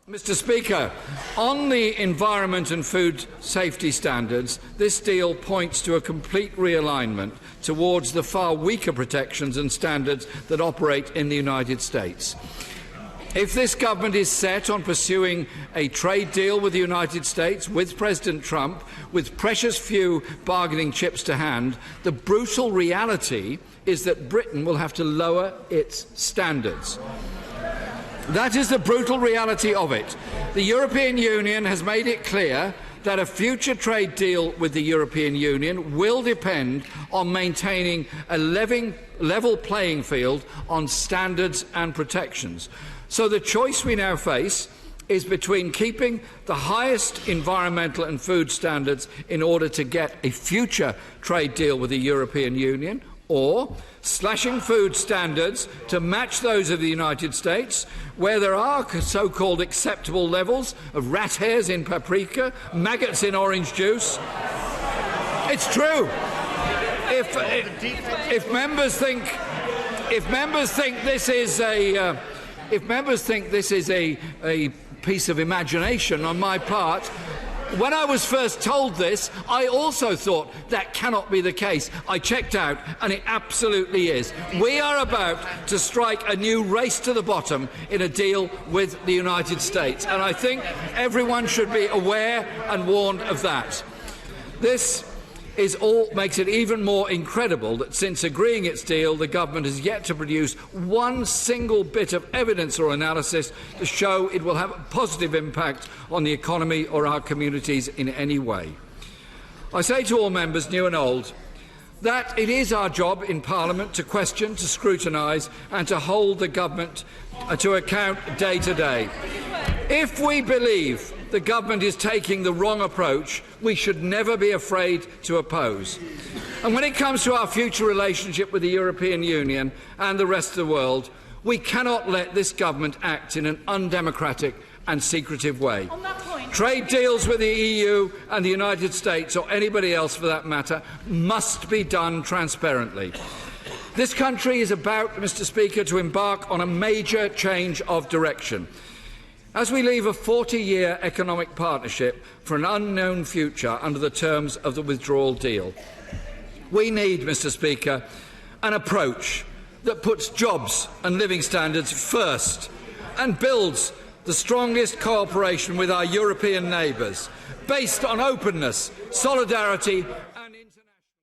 Mr. Speaker, on the environment and food safety standards, this deal points to a complete realignment towards the far weaker protections and standards that operate in the United States. If this government is set on pursuing a trade deal with the United States, with President Trump, with precious few bargaining chips to hand, the brutal reality is that Britain will have to lower its standards. That is the brutal reality of it. The European Union has made it clear that a future trade deal with the European Union will depend on maintaining a level playing field on standards and protections. So the choice we now face is between keeping the highest environmental and food standards in order to get a future trade deal with the European Union, or slashing food standards to match those of the United States, where there are so-called acceptable levels of rat hairs in paprika, maggots in orange juice. It's true. If members think this is a piece of imagination on my part, when I was first told this, I also thought that cannot be the case. I checked out, and it absolutely is. We are about to strike a new race to the bottom in a deal with the United States, and I think everyone should be aware and warned of that. This makes it even more incredible that since agreeing its deal, the government has yet to produce one single bit of evidence or analysis to show it will have a positive impact on the economy or our communities in any way. I say to all members, new and old, that it is our job in Parliament to question, to scrutinise and to hold the government to account day to day. If we believe the government is taking the wrong approach, we should never be afraid to oppose. And when it comes to our future relationship with the European Union and the rest of the world, we cannot let this government act in an undemocratic and secretive way. On that point, trade deals with the EU and the United States, or anybody else for that matter, must be done transparently. This country is about, Mr. Speaker, to embark on a major change of direction. As we leave a 40-year economic partnership for an unknown future under the terms of the withdrawal deal, we need, Mr. Speaker, an approach that puts jobs and living standards first and builds the strongest cooperation with our European neighbours, based on openness, solidarity